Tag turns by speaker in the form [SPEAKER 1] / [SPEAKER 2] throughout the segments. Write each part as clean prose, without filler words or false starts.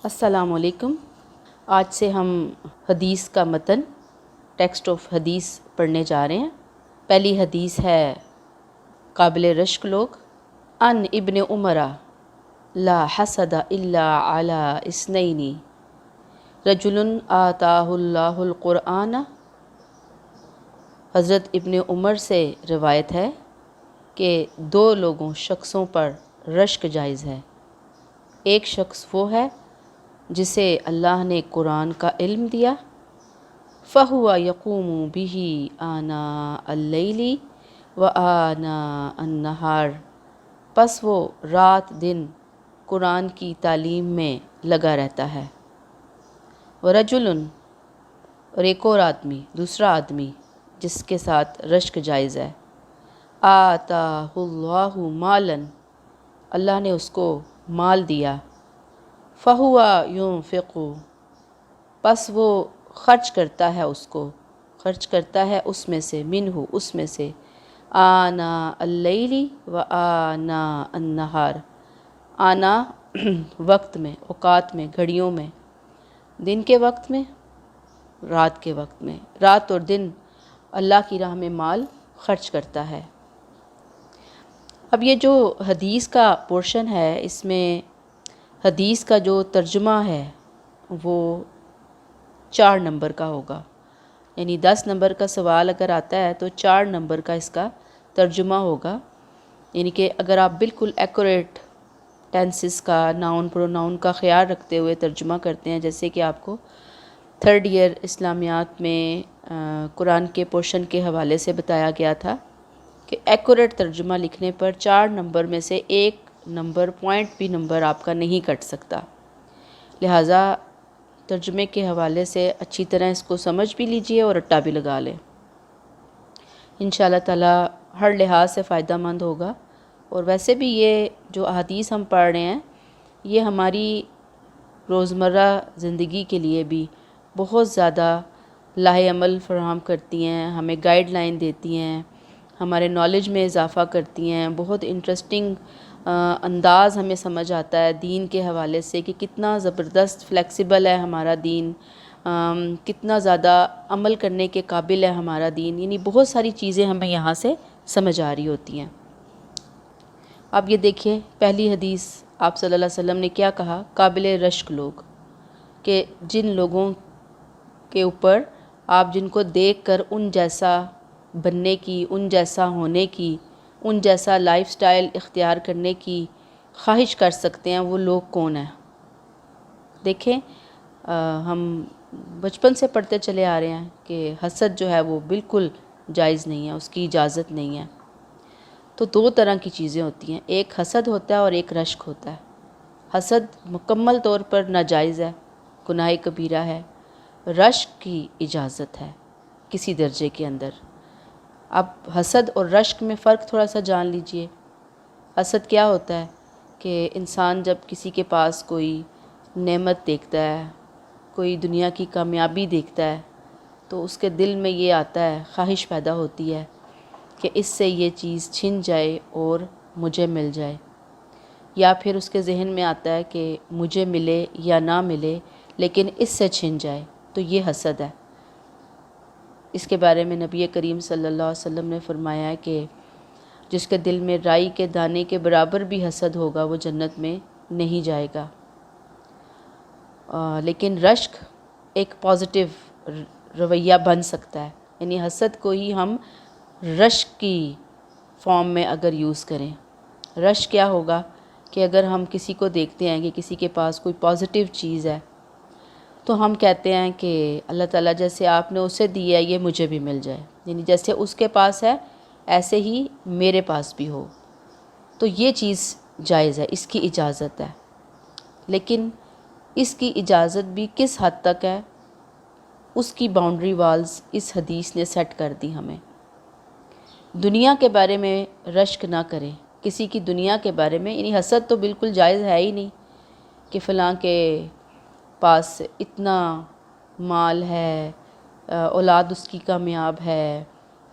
[SPEAKER 1] السلام علیکم۔ آج سے ہم حدیث کا متن ٹیکسٹ آف حدیث پڑھنے جا رہے ہیں۔ پہلی حدیث ہے قابل رشک لوگ۔ ان ابن عمر لا حسد الا علی اثنین رجل آتاہ اللہ القرآن۔ حضرت ابن عمر سے روایت ہے کہ دو شخصوں پر رشک جائز ہے۔ ایک شخص وہ ہے جسے اللہ نے قرآن کا علم دیا، فَهُوَ يَقُومُ بِهِ آنَاءَ اللَّيْلِ وَآنَاءَ النَّهَارِ، پس وہ رات دن قرآن کی تعلیم میں لگا رہتا ہے۔ وَرَجُلٌ، اور ایک اور آدمی، دوسرا آدمی جس کے ساتھ رشک جائز ہے، آتَاهُ اللَّهُ مَالًا، اللہ نے اس کو مال دیا، فَهُوَ يُنْفِقُ، پس وہ خرچ کرتا ہے، اس کو خرچ کرتا ہے اس میں سے، منہ اس میں سے، آناء اللیل و آناء النہار، آنا وقت میں، اوقات میں، گھڑیوں میں، دن کے وقت میں، رات کے وقت میں، رات اور دن اللہ کی راہ میں مال خرچ کرتا ہے۔ اب یہ جو حدیث کا پورشن ہے، اس میں حدیث کا جو ترجمہ ہے وہ 4 نمبر کا ہوگا، یعنی 10 نمبر کا سوال اگر آتا ہے تو 4 نمبر کا اس کا ترجمہ ہوگا، یعنی کہ اگر آپ بالکل ایکوریٹ ٹینسز کا، ناؤن پروناؤن کا خیال رکھتے ہوئے ترجمہ کرتے ہیں، جیسے کہ آپ کو 3rd ایئر اسلامیات میں قرآن کے پورشن کے حوالے سے بتایا گیا تھا کہ ایکوریٹ ترجمہ لکھنے پر 4 نمبر میں سے 1 نمبر پوائنٹ بھی نمبر آپ کا نہیں کٹ سکتا، لہٰذا ترجمے کے حوالے سے اچھی طرح اس کو سمجھ بھی لیجئے اور رٹا بھی لگا لیں، انشاءاللہ تعالی ہر لحاظ سے فائدہ مند ہوگا۔ اور ویسے بھی یہ جو احادیث ہم پڑھ رہے ہیں یہ ہماری روزمرہ زندگی کے لیے بھی بہت زیادہ لاہ عمل فراہم کرتی ہیں، ہمیں گائیڈ لائن دیتی ہیں، ہمارے نالج میں اضافہ کرتی ہیں، بہت انٹرسٹنگ انداز ہمیں سمجھ آتا ہے دین کے حوالے سے کہ کتنا زبردست فلیکسیبل ہے ہمارا دین، کتنا زیادہ عمل کرنے کے قابل ہے ہمارا دین، یعنی بہت ساری چیزیں ہمیں یہاں سے سمجھ آ رہی ہوتی ہیں۔ اب یہ دیکھیں پہلی حدیث آپ صلی اللہ علیہ وسلم نے کیا کہا، قابل رشک لوگ، کہ جن لوگوں کے اوپر آپ جن کو دیکھ کر ان جیسا بننے کی، ان جیسا ہونے کی، ان جیسا لائف سٹائل اختیار کرنے کی خواہش کر سکتے ہیں، وہ لوگ کون ہیں؟ دیکھیں ہم بچپن سے پڑھتے چلے آ رہے ہیں کہ حسد جو ہے وہ بالکل جائز نہیں ہے، اس کی اجازت نہیں ہے۔ تو 2 طرح کی چیزیں ہوتی ہیں، ایک حسد ہوتا ہے اور ایک رشک ہوتا ہے۔ حسد مکمل طور پر ناجائز ہے، گناہ کبیرہ ہے، رشک کی اجازت ہے کسی درجے کے اندر۔ اب حسد اور رشک میں فرق تھوڑا سا جان لیجئے۔ حسد کیا ہوتا ہے کہ انسان جب کسی کے پاس کوئی نعمت دیکھتا ہے، کوئی دنیا کی کامیابی دیکھتا ہے تو اس کے دل میں یہ آتا ہے، خواہش پیدا ہوتی ہے کہ اس سے یہ چیز چھن جائے اور مجھے مل جائے، یا پھر اس کے ذہن میں آتا ہے کہ مجھے ملے یا نہ ملے لیکن اس سے چھن جائے، تو یہ حسد ہے۔ اس کے بارے میں نبی کریم صلی اللہ علیہ وسلم نے فرمایا ہے کہ جس کے دل میں رائی کے دانے کے برابر بھی حسد ہوگا وہ جنت میں نہیں جائے گا۔ لیکن رشک ایک پازیٹیو رویہ بن سکتا ہے، یعنی حسد کو ہی ہم رشک کی فارم میں اگر یوز کریں۔ رشک کیا ہوگا کہ اگر ہم کسی کو دیکھتے ہیں کہ کسی کے پاس کوئی پازیٹیو چیز ہے تو ہم کہتے ہیں کہ اللہ تعالیٰ جیسے آپ نے اسے دی ہے یہ مجھے بھی مل جائے، یعنی جیسے اس کے پاس ہے ایسے ہی میرے پاس بھی ہو، تو یہ چیز جائز ہے، اس کی اجازت ہے۔ لیکن اس کی اجازت بھی کس حد تک ہے، اس کی باؤنڈری والز اس حدیث نے سیٹ کر دی ہمیں۔ دنیا کے بارے میں رشک نہ کریں، کسی کی دنیا کے بارے میں، یعنی حسد تو بالکل جائز ہے ہی نہیں کہ فلاں کے پاس اتنا مال ہے، اولاد اس کی کامیاب ہے،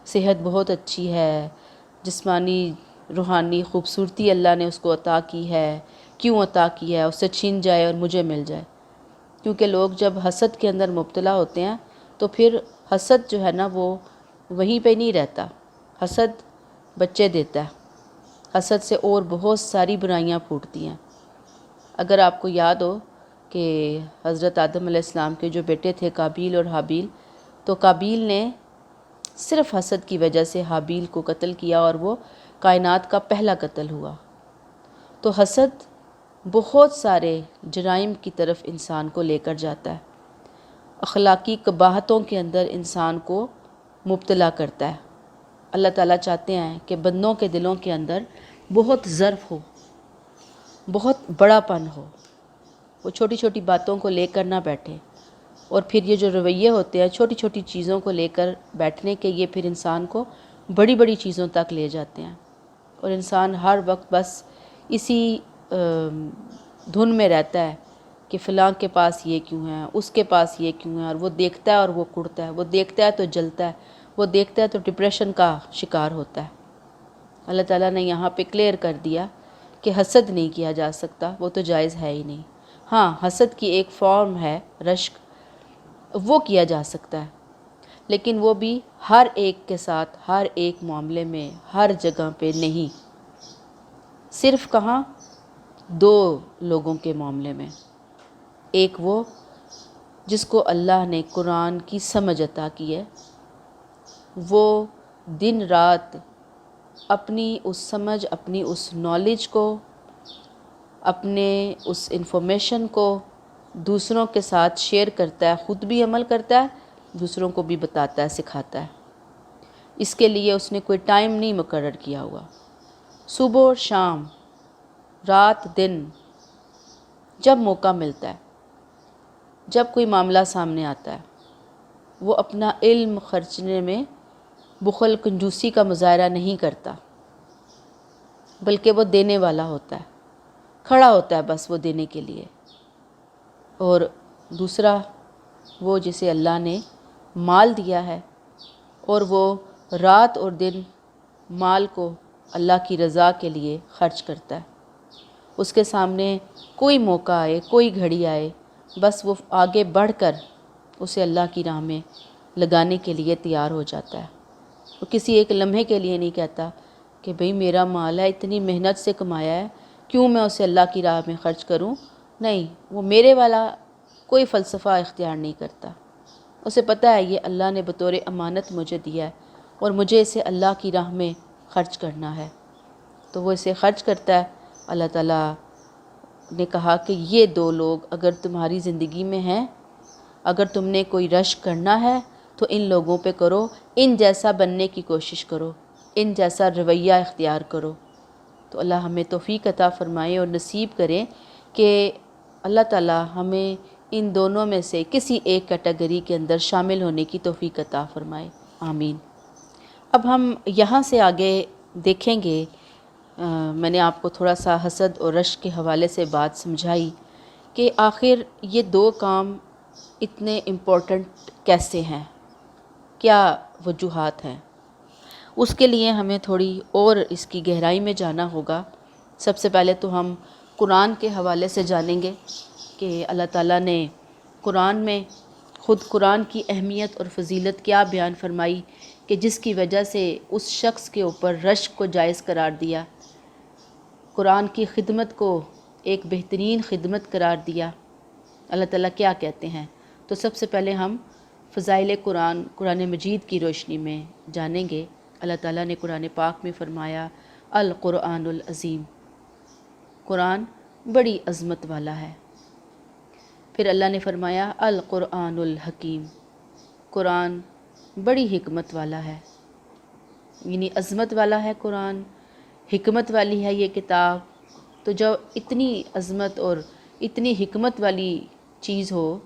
[SPEAKER 1] صحت بہت اچھی ہے، جسمانی روحانی خوبصورتی اللہ نے اس کو عطا کی ہے، کیوں عطا کی ہے، اس سے چھن جائے اور مجھے مل جائے۔ کیونکہ لوگ جب حسد کے اندر مبتلا ہوتے ہیں تو پھر حسد جو ہے نا وہ وہیں پہ نہیں رہتا، حسد بچے دیتا ہے، حسد سے اور بہت ساری برائیاں پھوٹتی ہیں۔ اگر آپ کو یاد ہو کہ حضرت آدم علیہ السلام کے جو بیٹے تھے قابیل اور حابیل، تو قابیل نے صرف حسد کی وجہ سے حابیل کو قتل کیا اور وہ کائنات کا پہلا قتل ہوا۔ تو حسد بہت سارے جرائم کی طرف انسان کو لے کر جاتا ہے، اخلاقی قباحتوں کے اندر انسان کو مبتلا کرتا ہے۔ اللہ تعالیٰ چاہتے ہیں کہ بندوں کے دلوں کے اندر بہت ظرف ہو، بہت بڑا پن ہو، وہ چھوٹی چھوٹی باتوں کو لے کر نہ بیٹھے، اور پھر یہ جو رویے ہوتے ہیں چھوٹی چھوٹی چیزوں کو لے کر بیٹھنے کے، یہ پھر انسان کو بڑی بڑی چیزوں تک لے جاتے ہیں، اور انسان ہر وقت بس اسی دھن میں رہتا ہے کہ فلاں کے پاس یہ کیوں ہے، اس کے پاس یہ کیوں ہے، اور وہ دیکھتا ہے اور وہ کڑتا ہے، وہ دیکھتا ہے تو جلتا ہے، وہ دیکھتا ہے تو ڈپریشن کا شکار ہوتا ہے۔ اللہ تعالیٰ نے یہاں پہ کلیئر کر دیا کہ حسد نہیں کیا جا سکتا، وہ تو جائز ہے ہی نہیں۔ ہاں، حسد کی ایک فارم ہے رشک، وہ کیا جا سکتا ہے، لیکن وہ بھی ہر ایک کے ساتھ، ہر ایک معاملے میں، ہر جگہ پہ نہیں، صرف کہاں؟ دو لوگوں کے معاملے میں۔ ایک وہ جس کو اللہ نے قرآن کی سمجھ عطا کی ہے، وہ دن رات اپنی اس سمجھ، اپنی اس نالج کو، اپنے اس انفارمیشن کو دوسروں کے ساتھ شیئر کرتا ہے، خود بھی عمل کرتا ہے، دوسروں کو بھی بتاتا ہے، سکھاتا ہے۔ اس کے لیے اس نے کوئی ٹائم نہیں مقرر کیا ہوا، صبح اور شام، رات دن، جب موقع ملتا ہے، جب کوئی معاملہ سامنے آتا ہے، وہ اپنا علم خرچنے میں بخل کنجوسی کا مظاہرہ نہیں کرتا، بلکہ وہ دینے والا ہوتا ہے، کھڑا ہوتا ہے بس وہ دینے کے لیے۔ اور دوسرا وہ جسے اللہ نے مال دیا ہے اور وہ رات اور دن مال کو اللہ کی رضا کے لیے خرچ کرتا ہے، اس کے سامنے کوئی موقع آئے، کوئی گھڑی آئے، بس وہ آگے بڑھ کر اسے اللہ کی راہ میں لگانے کے لیے تیار ہو جاتا ہے۔ وہ کسی ایک لمحے کے لیے نہیں کہتا کہ بھئی میرا مال ہے، اتنی محنت سے کمایا ہے، کیوں میں اسے اللہ کی راہ میں خرچ کروں؟ نہیں، وہ میرے والا کوئی فلسفہ اختیار نہیں کرتا۔ اسے پتہ ہے یہ اللہ نے بطور امانت مجھے دیا ہے اور مجھے اسے اللہ کی راہ میں خرچ کرنا ہے، تو وہ اسے خرچ کرتا ہے۔ اللہ تعالیٰ نے کہا کہ یہ دو لوگ اگر تمہاری زندگی میں ہیں، اگر تم نے کوئی رشک کرنا ہے تو ان لوگوں پہ کرو، ان جیسا بننے کی کوشش کرو، ان جیسا رویہ اختیار کرو۔ تو اللہ ہمیں توفیق عطا فرمائے اور نصیب کریں کہ اللہ تعالیٰ ہمیں ان دونوں میں سے کسی ایک کیٹیگری کے اندر شامل ہونے کی توفیق عطا فرمائے، آمین۔ اب ہم یہاں سے آگے دیکھیں گے، میں نے آپ کو تھوڑا سا حسد اور رشک کے حوالے سے بات سمجھائی کہ آخر یہ دو کام اتنے امپورٹنٹ کیسے ہیں، کیا وجوہات ہیں۔ اس کے لیے ہمیں تھوڑی اور اس کی گہرائی میں جانا ہوگا۔ سب سے پہلے تو ہم قرآن کے حوالے سے جانیں گے کہ اللہ تعالیٰ نے قرآن میں خود قرآن کی اہمیت اور فضیلت کیا بیان فرمائی کہ جس کی وجہ سے اس شخص کے اوپر رشک کو جائز قرار دیا، قرآن کی خدمت کو ایک بہترین خدمت قرار دیا۔ اللہ تعالیٰ کیا کہتے ہیں، تو سب سے پہلے ہم فضائل قرآن مجید کی روشنی میں جانیں گے۔ اللہ تعالیٰ نے قرآن پاک میں فرمایا القرآن العظیم، قرآن بڑی عظمت والا ہے۔ پھر اللہ نے فرمایا القرآن الحکیم، قرآن بڑی حکمت والا ہے، یعنی عظمت والا ہے قرآن، حکمت والی ہے یہ کتاب۔ تو جو اتنی عظمت اور اتنی حکمت والی چیز ہو،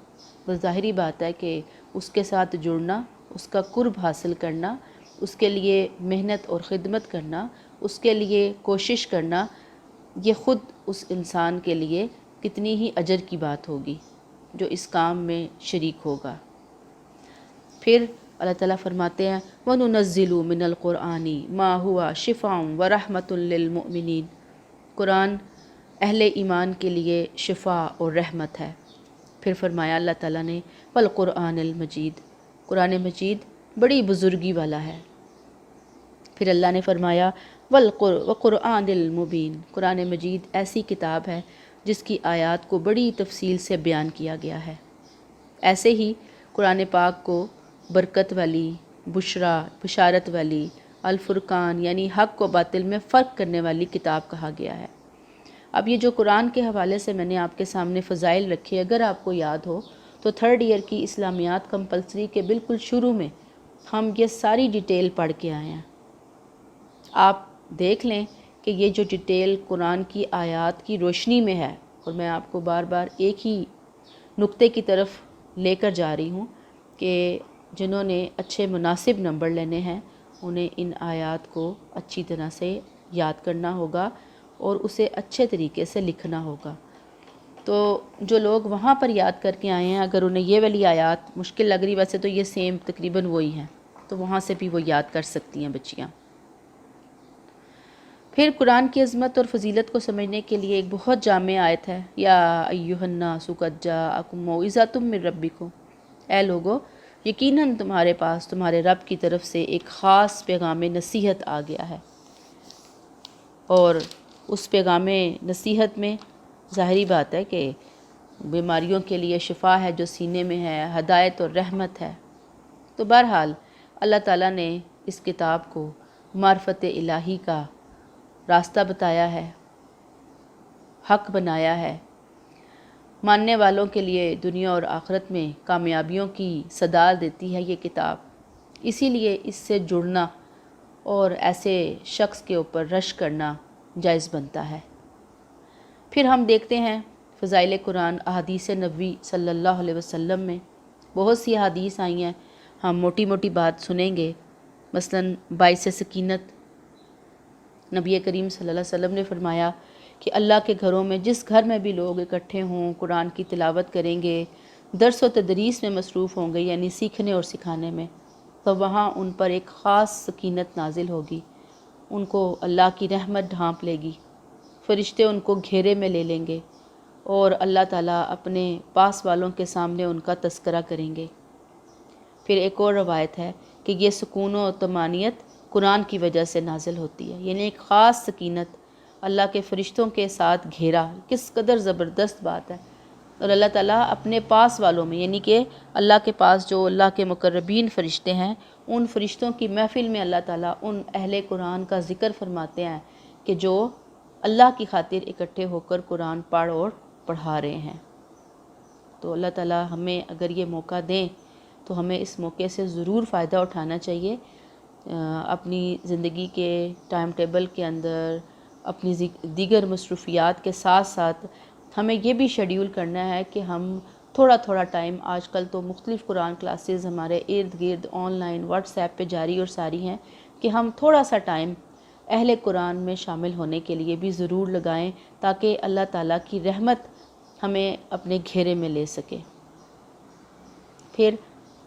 [SPEAKER 1] بس ظاہری بات ہے کہ اس کے ساتھ جڑنا، اس کا قرب حاصل کرنا، اس کے لیے محنت اور خدمت کرنا، اس کے لیے کوشش کرنا، یہ خود اس انسان کے لیے کتنی ہی اجر کی بات ہوگی جو اس کام میں شریک ہوگا۔ پھر اللہ تعالیٰ فرماتے ہیں وَنُنَزِّلُ مِنَ الْقُرْآنِ مَا هُوَ شِفَاءٌ وَرَحْمَةٌ لِّلْمُؤْمِنِينَ، قرآن اہل ایمان کے لیے شفا اور رحمت ہے۔ پھر فرمایا اللہ تعالیٰ نے والقرآن المجید، قرآن مجید بڑی بزرگی والا ہے۔ پھر اللہ نے فرمایا وقرآن المبین، قرآن مجید ایسی کتاب ہے جس کی آیات کو بڑی تفصیل سے بیان کیا گیا ہے۔ ایسے ہی قرآن پاک کو برکت والی، بشارت والی، الفرقان یعنی حق و باطل میں فرق کرنے والی کتاب کہا گیا ہے۔ اب یہ جو قرآن کے حوالے سے میں نے آپ کے سامنے فضائل رکھے، اگر آپ کو یاد ہو تو 3rd ایئر کی اسلامیات کمپلسری کے بالکل شروع میں ہم یہ ساری ڈیٹیل پڑھ کے آئے ہیں۔ آپ دیکھ لیں کہ یہ جو ڈیٹیل قرآن کی آیات کی روشنی میں ہے، اور میں آپ کو بار بار ایک ہی نقطے کی طرف لے کر جا رہی ہوں کہ جنہوں نے اچھے مناسب نمبر لینے ہیں انہیں ان آیات کو اچھی طرح سے یاد کرنا ہوگا اور اسے اچھے طریقے سے لکھنا ہوگا۔ تو جو لوگ وہاں پر یاد کر کے آئے ہیں، اگر انہیں یہ والی آیات مشکل لگ رہی، ویسے تو یہ سیم تقریباً وہی ہیں، تو وہاں سے بھی وہ یاد کر سکتی ہیں بچیاں۔ پھر قرآن کی عظمت اور فضیلت کو سمجھنے کے لیے ایک بہت جامع آیت ہے، یا ایھا الناس قد جاءکم موعظۃ من ربکم، اے لوگو یقیناً تمہارے پاس تمہارے رب کی طرف سے ایک خاص پیغام نصیحت آ گیا ہے۔ اور اس پیغام نصیحت میں ظاہری بات ہے کہ بیماریوں کے لیے شفا ہے جو سینے میں ہے، ہدایت اور رحمت ہے۔ تو بہرحال اللہ تعالیٰ نے اس کتاب کو معرفت الہی کا راستہ بتایا ہے، حق بنایا ہے، ماننے والوں کے لیے دنیا اور آخرت میں کامیابیوں کی صدار دیتی ہے یہ کتاب۔ اسی لیے اس سے جڑنا اور ایسے شخص کے اوپر رشک کرنا جائز بنتا ہے۔ پھر ہم دیکھتے ہیں فضائل قرآن احادیث نبوی صلی اللہ علیہ وسلم میں بہت سی احادیث آئی ہیں، ہم موٹی موٹی بات سنیں گے۔ مثلاً باعث سکینت، نبی کریم صلی اللہ علیہ وسلم نے فرمایا کہ اللہ کے گھروں میں جس گھر میں بھی لوگ اکٹھے ہوں، قرآن کی تلاوت کریں گے، درس و تدریس میں مصروف ہوں گے یعنی سیکھنے اور سکھانے میں، تو وہاں ان پر ایک خاص سکینت نازل ہوگی، ان کو اللہ کی رحمت ڈھانپ لے گی، فرشتے ان کو گھیرے میں لے لیں گے اور اللہ تعالیٰ اپنے پاس والوں کے سامنے ان کا تذکرہ کریں گے۔ پھر ایک اور روایت ہے کہ یہ سکون و طمانینت قرآن کی وجہ سے نازل ہوتی ہے، یعنی ایک خاص سکینت، اللہ کے فرشتوں کے ساتھ گھیرا، کس قدر زبردست بات ہے۔ اور اللہ تعالیٰ اپنے پاس والوں میں، یعنی کہ اللہ کے پاس جو اللہ کے مقربین فرشتے ہیں، ان فرشتوں کی محفل میں اللہ تعالیٰ ان اہل قرآن کا ذکر فرماتے ہیں کہ جو اللہ کی خاطر اکٹھے ہو کر قرآن پڑھ اور پڑھا رہے ہیں۔ تو اللہ تعالیٰ ہمیں اگر یہ موقع دیں تو ہمیں اس موقع سے ضرور فائدہ اٹھانا چاہیے۔ اپنی زندگی کے ٹائم ٹیبل کے اندر، اپنی دیگر مصروفیات کے ساتھ ساتھ ہمیں یہ بھی شیڈیول کرنا ہے کہ ہم تھوڑا تھوڑا ٹائم، آج کل تو مختلف قرآن کلاسز ہمارے ارد گرد آن لائن واٹس ایپ پہ جاری اور ساری ہیں، کہ ہم تھوڑا سا ٹائم اہل قرآن میں شامل ہونے کے لیے بھی ضرور لگائیں تاکہ اللہ تعالیٰ کی رحمت ہمیں اپنے گھیرے میں لے سکے۔ پھر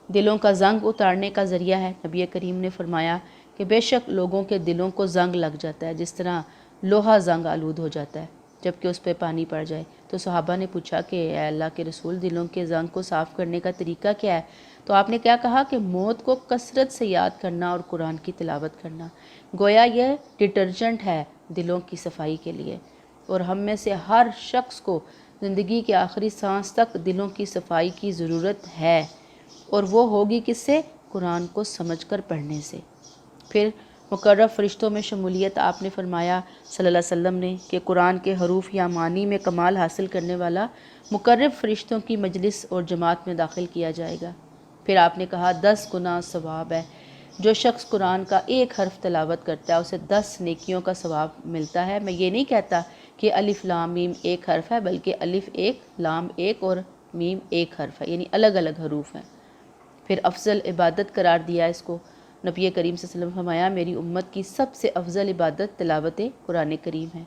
[SPEAKER 1] دلوں کا زنگ اتارنے کا ذریعہ ہے، نبی کریم نے فرمایا کہ بے شک لوگوں کے دلوں کو زنگ لگ جاتا ہے، جس طرح لوہا زنگ آلود ہو جاتا ہے جبکہ اس پہ پانی پڑ جائے۔ تو صحابہ نے پوچھا کہ اے اللہ کے رسول، دلوں کے زنگ کو صاف کرنے کا طریقہ کیا ہے؟ تو آپ نے کیا کہا کہ موت کو کثرت سے یاد کرنا اور قرآن کی تلاوت کرنا۔ گویا یہ ڈٹرجنٹ ہے دلوں کی صفائی کے لیے، اور ہم میں سے ہر شخص کو زندگی کے آخری سانس تک دلوں کی صفائی کی ضرورت ہے، اور وہ ہوگی کس سے؟ قرآن کو سمجھ کر پڑھنے سے۔ پھر مقرب فرشتوں میں شمولیت، آپ نے فرمایا صلی اللہ علیہ وسلم نے کہ قرآن کے حروف یا معانی میں کمال حاصل کرنے والا مقرب فرشتوں کی مجلس اور جماعت میں داخل کیا جائے گا۔ پھر آپ نے کہا 10 گنا ثواب ہے، جو شخص قرآن کا ایک حرف تلاوت کرتا ہے اسے 10 نیکیوں کا ثواب ملتا ہے۔ میں یہ نہیں کہتا کہ الف لام میم ایک حرف ہے، بلکہ الف ایک، لام ایک اور میم ایک حرف ہے، یعنی الگ الگ حروف ہیں۔ پھر افضل عبادت قرار دیا اس کو، نبی کریم صلی اللہ علیہ وسلم فرمایا میری امت کی سب سے افضل عبادت تلاوت قرآن کریم ہے۔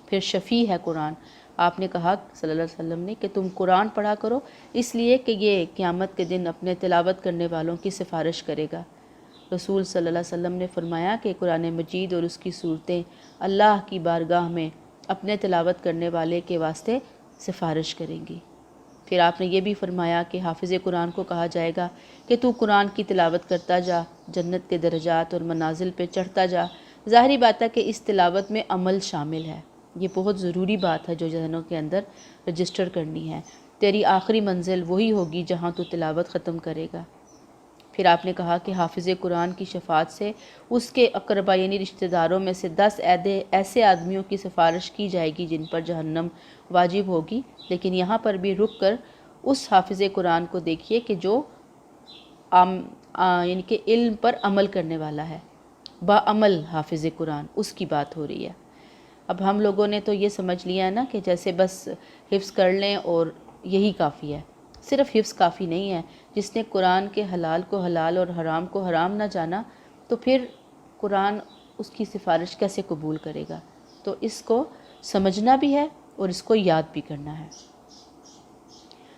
[SPEAKER 1] پھر شفیع ہے قرآن، آپ نے کہا صلی اللہ علیہ وسلم نے کہ تم قرآن پڑھا کرو، اس لیے کہ یہ قیامت کے دن اپنے تلاوت کرنے والوں کی سفارش کرے گا۔ رسول صلی اللہ علیہ وسلم نے فرمایا کہ قرآن مجید اور اس کی صورتیں اللہ کی بارگاہ میں اپنے تلاوت کرنے والے کے واسطے سفارش کریں گی۔ پھر آپ نے یہ بھی فرمایا کہ حافظ قرآن کو کہا جائے گا کہ تو قرآن کی تلاوت کرتا جا، جنت کے درجات اور منازل پہ چڑھتا جا۔ ظاہری بات ہے کہ اس تلاوت میں عمل شامل ہے، یہ بہت ضروری بات ہے جو ذہنوں کے اندر رجسٹر کرنی ہے۔ تیری آخری منزل وہی ہوگی جہاں تو تلاوت ختم کرے گا۔ پھر آپ نے کہا کہ حافظ قرآن کی شفاعت سے اس کے اقربا یعنی رشتہ داروں میں سے 10 ایسے آدمیوں کی سفارش کی جائے گی جن پر جہنم واجب ہوگی۔ لیکن یہاں پر بھی رک کر اس حافظ قرآن کو دیکھیے کہ جو یعنی کہ علم پر عمل کرنے والا ہے، باعمل حافظ قرآن، اس کی بات ہو رہی ہے۔ اب ہم لوگوں نے تو یہ سمجھ لیا ہے نا کہ جیسے بس حفظ کر لیں اور یہی کافی ہے۔ صرف حفظ کافی نہیں ہے۔ جس نے قرآن کے حلال کو حلال اور حرام کو حرام نہ جانا تو پھر قرآن اس کی سفارش کیسے قبول کرے گا؟ تو اس کو سمجھنا بھی ہے اور اس کو یاد بھی کرنا ہے۔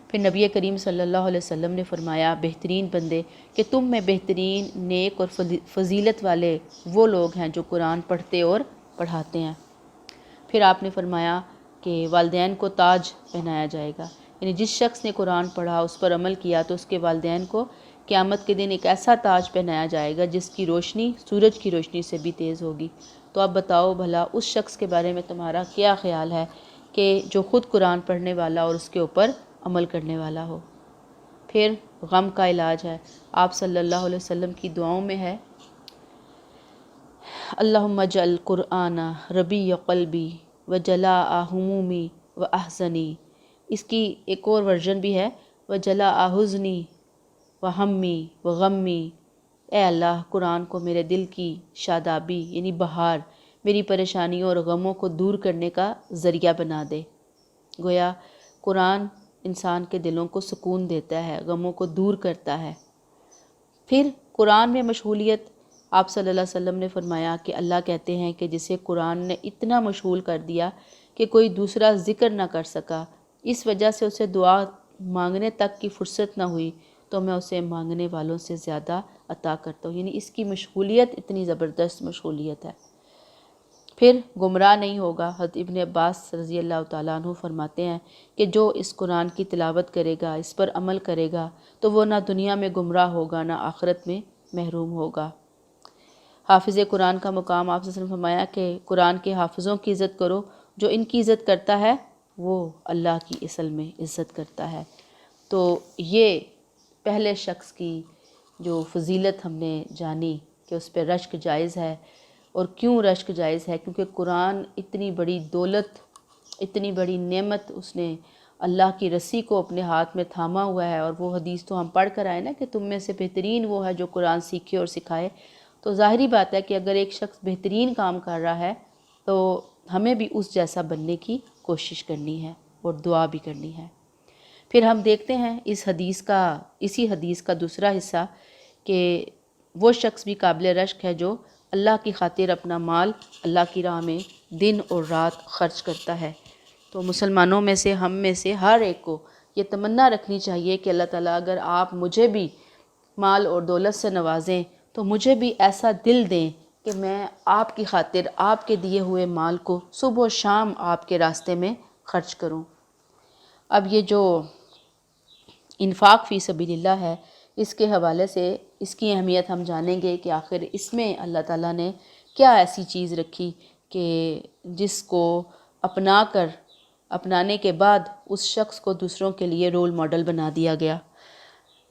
[SPEAKER 1] پھر نبی کریم صلی اللہ علیہ وسلم نے فرمایا، بہترین بندے کہ تم میں بہترین، نیک اور فضیلت والے وہ لوگ ہیں جو قرآن پڑھتے اور پڑھاتے ہیں۔ پھر آپ نے فرمایا کہ والدین کو تاج پہنایا جائے گا، یعنی جس شخص نے قرآن پڑھا، اس پر عمل کیا تو اس کے والدین کو قیامت کے دن ایک ایسا تاج پہنایا جائے گا جس کی روشنی سورج کی روشنی سے بھی تیز ہوگی۔ تو اب بتاؤ بھلا اس شخص کے بارے میں تمہارا کیا خیال ہے کہ جو خود قرآن پڑھنے والا اور اس کے اوپر عمل کرنے والا ہو۔ پھر غم کا علاج ہے۔ آپ صلی اللہ علیہ وسلم کی دعاؤں میں ہے، اللہم اجعل قرآن ربیع قلبی وجلاء ہمومی واحزنی۔ اس کی ایک اور ورژن بھی ہے، وجلاء حزنی وہمی وغمی۔ اے اللہ، قرآن کو میرے دل کی شادابی یعنی بہار، میری پریشانیوں اور غموں کو دور کرنے کا ذریعہ بنا دے۔ گویا قرآن انسان کے دلوں کو سکون دیتا ہے، غموں کو دور کرتا ہے۔ پھر قرآن میں مشغولیت، آپ صلی اللہ علیہ وسلم نے فرمایا کہ اللہ کہتے ہیں کہ جسے قرآن نے اتنا مشغول کر دیا کہ کوئی دوسرا ذکر نہ کر سکا، اس وجہ سے اسے دعا مانگنے تک کی فرصت نہ ہوئی، تو میں اسے مانگنے والوں سے زیادہ عطا کرتا ہوں۔ یعنی اس کی مشغولیت اتنی زبردست مشغولیت ہے۔ پھر گمراہ نہیں ہوگا۔ حضرت ابن عباس رضی اللہ تعالیٰ عنہ فرماتے ہیں کہ جو اس قرآن کی تلاوت کرے گا، اس پر عمل کرے گا، تو وہ نہ دنیا میں گمراہ ہوگا نہ آخرت میں محروم ہوگا۔ حافظ قرآن کا مقام، آپ نے فرمایا کہ قرآن کے حافظوں کی عزت کرو، جو ان کی عزت کرتا ہے وہ اللہ کی اصل میں عزت کرتا ہے۔ تو یہ پہلے شخص کی جو فضیلت ہم نے جانی کہ اس پہ رشک جائز ہے۔ اور کیوں رشک جائز ہے؟ کیونکہ قرآن اتنی بڑی دولت، اتنی بڑی نعمت، اس نے اللہ کی رسی کو اپنے ہاتھ میں تھاما ہوا ہے۔ اور وہ حدیث تو ہم پڑھ کر آئے نا کہ تم میں سے بہترین وہ ہے جو قرآن سیکھے اور سکھائے۔ تو ظاہری بات ہے کہ اگر ایک شخص بہترین کام کر رہا ہے تو ہمیں بھی اس جیسا بننے کی کوشش کرنی ہے اور دعا بھی کرنی ہے۔ پھر ہم دیکھتے ہیں اسی حدیث کا دوسرا حصہ کہ وہ شخص بھی قابل رشک ہے جو اللہ کی خاطر اپنا مال اللہ کی راہ میں دن اور رات خرچ کرتا ہے۔ تو مسلمانوں میں سے، ہم میں سے ہر ایک کو یہ تمنا رکھنی چاہیے کہ اللہ تعالیٰ اگر آپ مجھے بھی مال اور دولت سے نوازیں تو مجھے بھی ایسا دل دیں کہ میں آپ کی خاطر آپ کے دیے ہوئے مال کو صبح و شام آپ کے راستے میں خرچ کروں۔ اب یہ جو انفاق فی سبیل اللہ ہے، اس کے حوالے سے اس کی اہمیت ہم جانیں گے کہ آخر اس میں اللہ تعالیٰ نے کیا ایسی چیز رکھی کہ جس کو اپنانے کے بعد اس شخص کو دوسروں کے لیے رول ماڈل بنا دیا گیا۔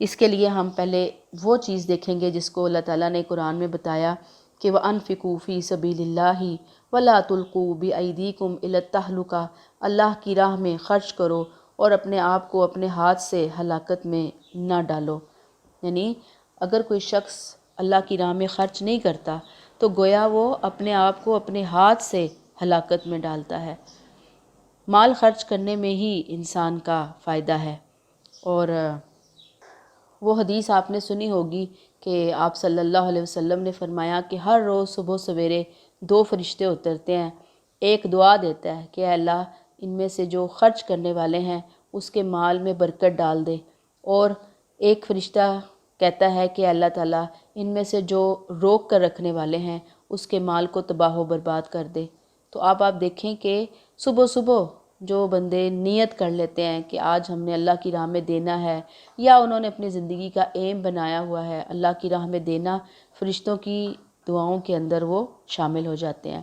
[SPEAKER 1] اس کے لیے ہم پہلے وہ چیز دیکھیں گے جس کو اللہ تعالیٰ نے قرآن میں بتایا کہ وَأَنفِقُوا فِي سَبِيلِ اللَّهِ وَلَا تُلْقُوا بِأَيْدِيكُمْ إِلَى التَّهْلُكَةِ۔ اللہ کی راہ میں خرچ کرو اور اپنے آپ کو اپنے ہاتھ سے ہلاکت میں نہ ڈالو۔ یعنی اگر کوئی شخص اللہ کی راہ میں خرچ نہیں کرتا تو گویا وہ اپنے آپ کو اپنے ہاتھ سے ہلاکت میں ڈالتا ہے۔ مال خرچ کرنے میں ہی انسان کا فائدہ ہے۔ اور وہ حدیث آپ نے سنی ہوگی کہ آپ صلی اللہ علیہ وسلم نے فرمایا کہ ہر روز صبح سویرے 2 فرشتے اترتے ہیں، ایک دعا دیتا ہے کہ اے اللہ ان میں سے جو خرچ کرنے والے ہیں اس کے مال میں برکت ڈال دے، اور ایک فرشتہ کہتا ہے کہ اللہ تعالیٰ ان میں سے جو روک کر رکھنے والے ہیں اس کے مال کو تباہ و برباد کر دے۔ تو آپ دیکھیں کہ صبح صبح جو بندے نیت کر لیتے ہیں کہ آج ہم نے اللہ کی راہ میں دینا ہے، یا انہوں نے اپنی زندگی کا ایم بنایا ہوا ہے اللہ کی راہ میں دینا، فرشتوں کی دعاؤں کے اندر وہ شامل ہو جاتے ہیں۔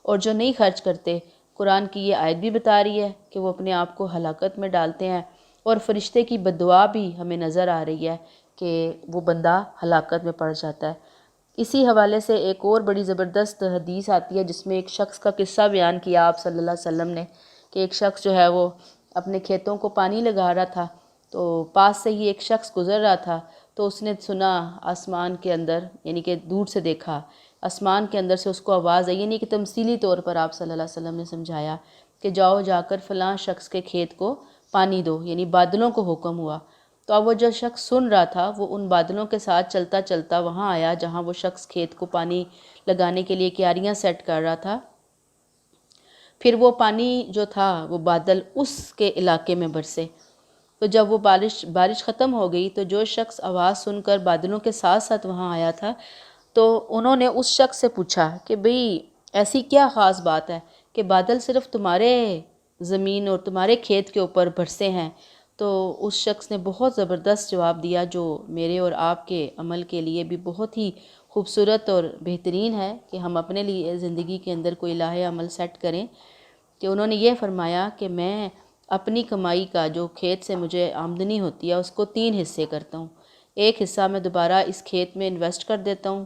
[SPEAKER 1] اور جو نہیں خرچ کرتے، قرآن کی یہ آیت بھی بتا رہی ہے کہ وہ اپنے آپ کو ہلاکت میں ڈالتے ہیں، اور فرشتے کی بددعا بھی ہمیں نظر آ رہی ہے کہ وہ بندہ ہلاکت میں پڑ جاتا ہے۔ اسی حوالے سے ایک اور بڑی زبردست حدیث آتی ہے جس میں ایک شخص کا قصہ بیان کیا آپ صلی اللہ علیہ وسلم نے، کہ ایک شخص جو ہے وہ اپنے کھیتوں کو پانی لگا رہا تھا، تو پاس سے ہی ایک شخص گزر رہا تھا، تو اس نے سنا آسمان کے اندر، یعنی کہ دور سے دیکھا، آسمان کے اندر سے اس کو آواز آئی، یعنی کہ تمثیلی طور پر آپ صلی اللہ علیہ وسلم نے سمجھایا کہ جاؤ جا کر فلاں شخص کے کھیت کو پانی دو، یعنی بادلوں کو حکم ہوا۔ تو اب وہ جو شخص سن رہا تھا وہ ان بادلوں کے ساتھ چلتا چلتا وہاں آیا جہاں وہ شخص کھیت کو پانی لگانے کے لیے کیاریاں سیٹ کر رہا تھا۔ پھر وہ پانی جو تھا وہ بادل اس کے علاقے میں برسے، تو جب وہ بارش ختم ہو گئی تو جو شخص آواز سن کر بادلوں کے ساتھ ساتھ وہاں آیا تھا، تو انہوں نے اس شخص سے پوچھا کہ بھئی ایسی کیا خاص بات ہے کہ بادل صرف تمہارے زمین اور تمہارے کھیت کے اوپر برسے ہیں؟ تو اس شخص نے بہت زبردست جواب دیا جو میرے اور آپ کے عمل کے لیے بھی بہت ہی خوبصورت اور بہترین ہے کہ ہم اپنے لیے زندگی کے اندر کوئی الہ عمل سیٹ کریں، کہ انہوں نے یہ فرمایا کہ میں اپنی کمائی کا جو کھیت سے مجھے آمدنی ہوتی ہے اس کو 3 حصے کرتا ہوں۔ ایک حصہ میں دوبارہ اس کھیت میں انویسٹ کر دیتا ہوں،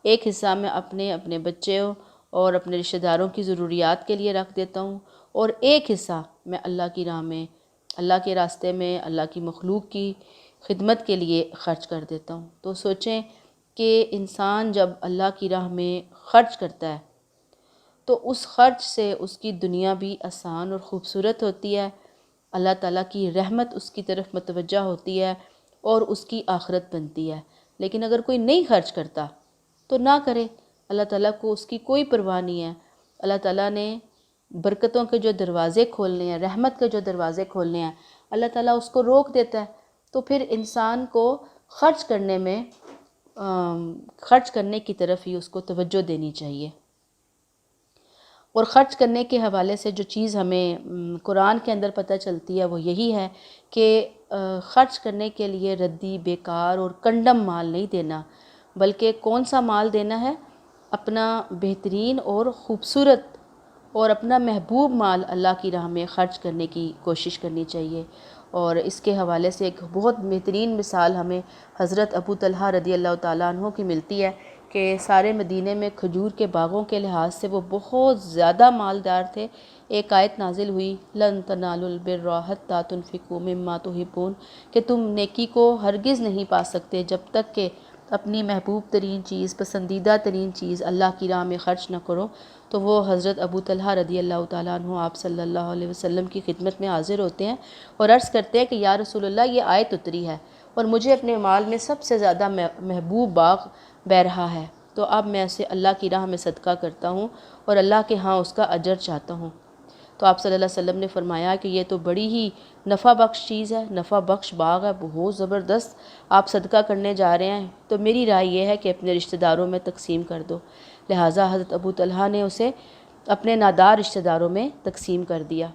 [SPEAKER 1] ایک حصہ میں اپنے بچوں اور اپنے رشتہ داروں کی ضروریات کے لیے رکھ دیتا ہوں، اور ایک حصہ میں اللہ کی راہ میں، اللہ کے راستے میں، اللہ کی مخلوق کی خدمت کے لیے خرچ کر دیتا ہوں۔ تو سوچیں کہ انسان جب اللہ کی راہ میں خرچ کرتا ہے تو اس خرچ سے اس کی دنیا بھی آسان اور خوبصورت ہوتی ہے، اللہ تعالیٰ کی رحمت اس کی طرف متوجہ ہوتی ہے اور اس کی آخرت بنتی ہے۔ لیکن اگر کوئی نہیں خرچ کرتا تو نہ کرے، اللہ تعالیٰ کو اس کی کوئی پرواہ نہیں ہے۔ اللہ تعالیٰ نے برکتوں کے جو دروازے کھولنے ہیں، رحمت کے جو دروازے کھولنے ہیں، اللہ تعالیٰ اس کو روک دیتا ہے۔ تو پھر انسان کو خرچ کرنے کی طرف ہی اس کو توجہ دینی چاہیے۔ اور خرچ کرنے کے حوالے سے جو چیز ہمیں قرآن کے اندر پتہ چلتی ہے وہ یہی ہے کہ خرچ کرنے کے لیے ردی، بیکار اور کنڈم مال نہیں دینا، بلکہ کون سا مال دینا ہے؟ اپنا بہترین اور خوبصورت اور اپنا محبوب مال اللہ کی راہ میں خرچ کرنے کی کوشش کرنی چاہیے۔ اور اس کے حوالے سے ایک بہت بہترین مثال ہمیں حضرت ابو طلحہ رضی اللہ تعالیٰ عنہ کی ملتی ہے کہ سارے مدینے میں کھجور کے باغوں کے لحاظ سے وہ بہت زیادہ مالدار تھے۔ ایک آیت نازل ہوئی، لن تنالوا البر حتی تنفقوا مما تحبون، کہ تم نیکی کو ہرگز نہیں پا سکتے جب تک کہ اپنی محبوب ترین چیز، پسندیدہ ترین چیز اللہ کی راہ میں خرچ نہ کرو۔ تو وہ حضرت ابو طلحہ رضی اللہ تعالیٰ عنہ آپ صلی اللہ علیہ وسلم کی خدمت میں حاضر ہوتے ہیں اور عرض کرتے ہیں کہ یا رسول اللہ یہ آیت اتری ہے اور مجھے اپنے مال میں سب سے زیادہ محبوب باغ بیرہا ہے، تو اب میں اسے اللہ کی راہ میں صدقہ کرتا ہوں اور اللہ کے ہاں اس کا اجر چاہتا ہوں۔ تو آپ صلی اللہ علیہ وسلم نے فرمایا کہ یہ تو بڑی ہی نفع بخش چیز ہے، نفع بخش باغ ہے، بہت زبردست، آپ صدقہ کرنے جا رہے ہیں تو میری رائے یہ ہے کہ اپنے رشتہ داروں میں تقسیم کر دو۔ لہٰذا حضرت ابو طلحہ نے اسے اپنے نادار رشتہ داروں میں تقسیم کر دیا۔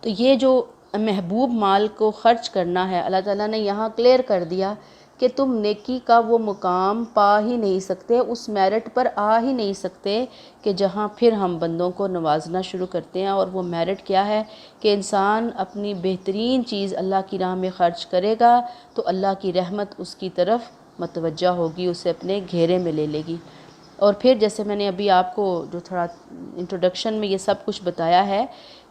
[SPEAKER 1] تو یہ جو محبوب مال کو خرچ کرنا ہے، اللہ تعالیٰ نے یہاں کلیئر کر دیا کہ تم نیکی کا وہ مقام پا ہی نہیں سکتے، اس میرٹ پر آ ہی نہیں سکتے کہ جہاں پھر ہم بندوں کو نوازنا شروع کرتے ہیں۔ اور وہ میرٹ کیا ہے کہ انسان اپنی بہترین چیز اللہ کی راہ میں خرچ کرے گا تو اللہ کی رحمت اس کی طرف متوجہ ہوگی، اسے اپنے گھیرے میں لے لے گی۔ اور پھر جیسے میں نے ابھی آپ کو جو تھوڑا انٹروڈکشن میں یہ سب کچھ بتایا ہے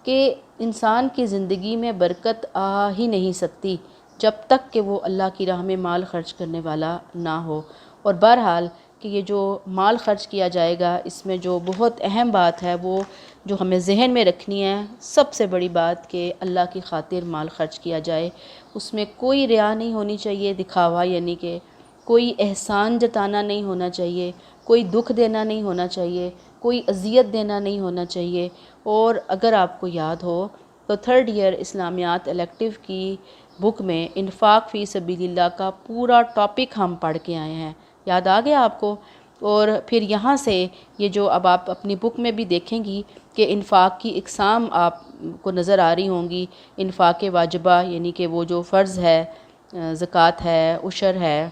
[SPEAKER 1] کہ انسان کی زندگی میں برکت آ ہی نہیں سکتی جب تک کہ وہ اللہ کی راہ میں مال خرچ کرنے والا نہ ہو۔ اور بہرحال کہ یہ جو مال خرچ کیا جائے گا، اس میں جو بہت اہم بات ہے وہ جو ہمیں ذہن میں رکھنی ہے، سب سے بڑی بات کہ اللہ کی خاطر مال خرچ کیا جائے، اس میں کوئی ریا نہیں ہونی چاہیے، دکھاوا، یعنی کہ کوئی احسان جتانا نہیں ہونا چاہیے، کوئی دکھ دینا نہیں ہونا چاہیے، کوئی اذیت دینا نہیں ہونا چاہیے۔ اور اگر آپ کو یاد ہو تو 3rd ایئر اسلامیات الیکٹیو کی بک میں انفاق فی سبیل اللہ کا پورا ٹاپک ہم پڑھ کے آئے ہیں، یاد آ گیا آپ کو؟ اور پھر یہاں سے یہ جو اب آپ اپنی بک میں بھی دیکھیں گی کہ انفاق کی اقسام آپ کو نظر آ رہی ہوں گی۔ انفاق واجبہ یعنی کہ وہ جو فرض ہے، زکوٰۃ ہے، عشر ہے،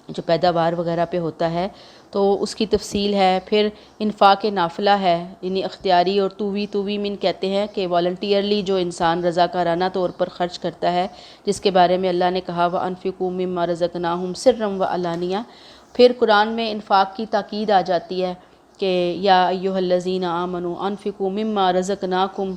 [SPEAKER 1] جو پیداوار وغیرہ پہ ہوتا ہے تو اس کی تفصیل ہے۔ پھر انفاق نافلہ ہے، یعنی اختیاری اور تووی من کہتے ہیں کہ والنٹیئرلی جو انسان رضاکارانہ طور پر خرچ کرتا ہے، جس کے بارے میں اللہ نے کہا وَأَنفِقُوا مِمَّا رَزَقْنَاهُمْ سِرًّا وَعَلَانِيَةً۔ پھر قرآن میں انفاق کی تاکید آ جاتی ہے کہ یا ایھا الذین آمنوا انفقوا مما رزقناکم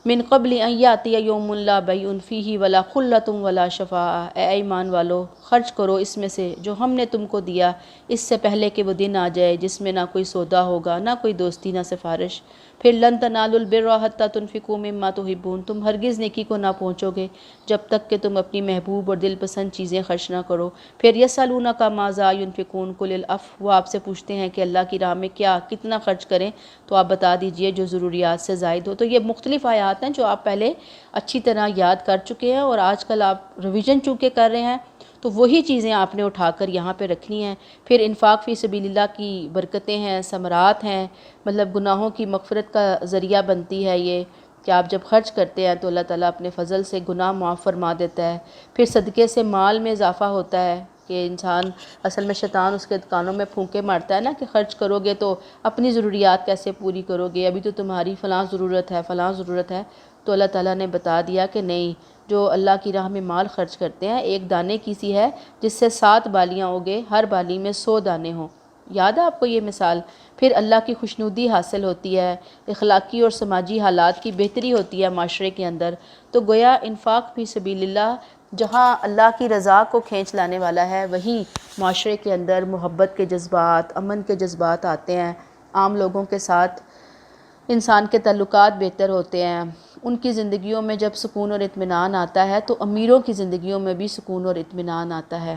[SPEAKER 1] من قبل ان یاتی یوم لا بیع فیہ ولا خلۃ ولا شفاعہ، اے ایمان والو خرچ کرو اس میں سے جو ہم نے تم کو دیا، اس سے پہلے کہ وہ دن آ جائے جس میں نہ کوئی سودا ہوگا، نہ کوئی دوستی، نہ سفارش۔ پھر لن تنالوا البر حتی تنفقوا مما تحبون، تم ہرگز نیکی کو نہ پہنچو گے جب تک کہ تم اپنی محبوب اور دل پسند چیزیں خرچ نہ کرو۔ پھر یسألونک ماذا ینفقون قل العفو، وہ آپ سے پوچھتے ہیں کہ اللہ کی راہ میں کتنا خرچ کریں، تو آپ بتا دیجئے جو ضروریات سے زائد ہو۔ تو یہ مختلف آیات ہیں جو آپ پہلے اچھی طرح یاد کر چکے ہیں، اور آج کل آپ ریویژن چونکہ کر رہے ہیں تو وہی چیزیں آپ نے اٹھا کر یہاں پہ رکھنی ہیں۔ پھر انفاق فی سبیل اللہ کی برکتیں ہیں، ثمرات ہیں، مطلب گناہوں کی مغفرت کا ذریعہ بنتی ہے یہ کہ آپ جب خرچ کرتے ہیں تو اللہ تعالیٰ اپنے فضل سے گناہ معاف فرما دیتا ہے۔ پھر صدقے سے مال میں اضافہ ہوتا ہے کہ انسان اصل میں شیطان اس کے کانوں میں پھونکے مارتا ہے نا کہ خرچ کرو گے تو اپنی ضروریات کیسے پوری کرو گے، ابھی تو تمہاری فلاں ضرورت ہے، فلاں ضرورت ہے۔ تو اللہ تعالیٰ نے بتا دیا کہ نہیں، جو اللہ کی راہ میں مال خرچ کرتے ہیں ایک دانے کی سی ہے جس سے 7 بالیاں اگے، ہر بالی میں 100 دانے ہوں۔ یاد ہے آپ کو یہ مثال؟ پھر اللہ کی خوشنودی حاصل ہوتی ہے، اخلاقی اور سماجی حالات کی بہتری ہوتی ہے معاشرے کے اندر۔ تو گویا انفاق فی سبیل اللہ جہاں اللہ کی رضا کو کھینچ لانے والا ہے، وہیں معاشرے کے اندر محبت کے جذبات، امن کے جذبات آتے ہیں، عام لوگوں کے ساتھ انسان کے تعلقات بہتر ہوتے ہیں، ان کی زندگیوں میں جب سکون اور اطمینان آتا ہے تو امیروں کی زندگیوں میں بھی سکون اور اطمینان آتا ہے۔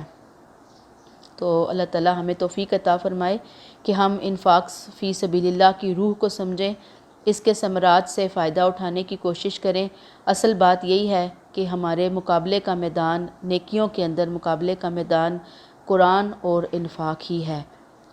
[SPEAKER 1] تو اللہ تعالیٰ ہمیں توفیق عطا فرمائے کہ ہم انفاق فی سبیل اللہ کی روح کو سمجھیں، اس کے ثمرات سے فائدہ اٹھانے کی کوشش کریں۔ اصل بات یہی ہے کہ ہمارے مقابلے کا میدان، نیکیوں کے اندر مقابلے کا میدان قرآن اور انفاق ہی ہے،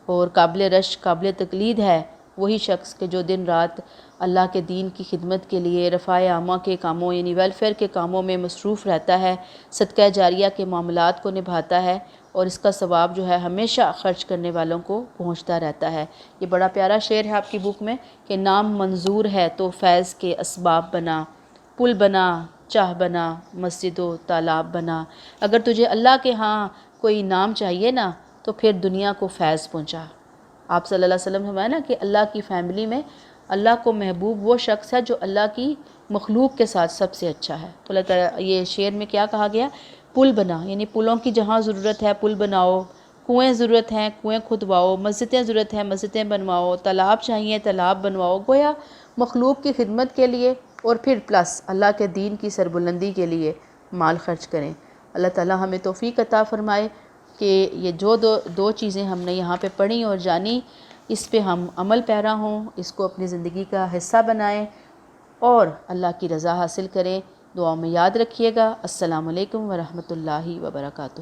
[SPEAKER 1] اور قابل رشک، قابل تقلید ہے وہی شخص کہ جو دن رات اللہ کے دین کی خدمت کے لیے رفع عامہ کے کاموں یعنی ویلفیئر کے کاموں میں مصروف رہتا ہے، صدقہ جاریہ کے معاملات کو نبھاتا ہے، اور اس کا ثواب جو ہے ہمیشہ خرچ کرنے والوں کو پہنچتا رہتا ہے۔ یہ بڑا پیارا شعر ہے آپ کی بک میں کہ نام منظور ہے تو فیض کے اسباب بنا، پل بنا، چاہ بنا، مسجد و تالاب بنا۔ اگر تجھے اللہ کے ہاں کوئی نام چاہیے نا تو پھر دنیا کو فیض پہنچا۔ آپ صلی اللہ علیہ وسلم نے فرمایا نا کہ اللہ کی فیملی میں اللہ کو محبوب وہ شخص ہے جو اللہ کی مخلوق کے ساتھ سب سے اچھا ہے۔ تو اللہ تعالیٰ یہ شعر میں کیا کہا گیا؟ پل بنا، یعنی پلوں کی جہاں ضرورت ہے پل بناؤ، کنویں ضرورت ہیں کنویں کھدواؤ، مسجدیں ضرورت ہیں مسجدیں بنواؤ، تالاب چاہیے تالاب بنواؤ۔ گویا مخلوق کی خدمت کے لیے اور پھر پلس اللہ کے دین کی سربلندی کے لیے مال خرچ کریں۔ اللہ تعالیٰ ہمیں توفیق عطا فرمائے کہ یہ جو دو چیزیں ہم نے یہاں پہ پڑھی اور جانی، اس پہ ہم عمل پیرا ہوں، اس کو اپنی زندگی کا حصہ بنائیں اور اللہ کی رضا حاصل کریں۔ دعاؤں میں یاد رکھیے گا۔ السلام علیکم ورحمۃ اللہ وبرکاتہ۔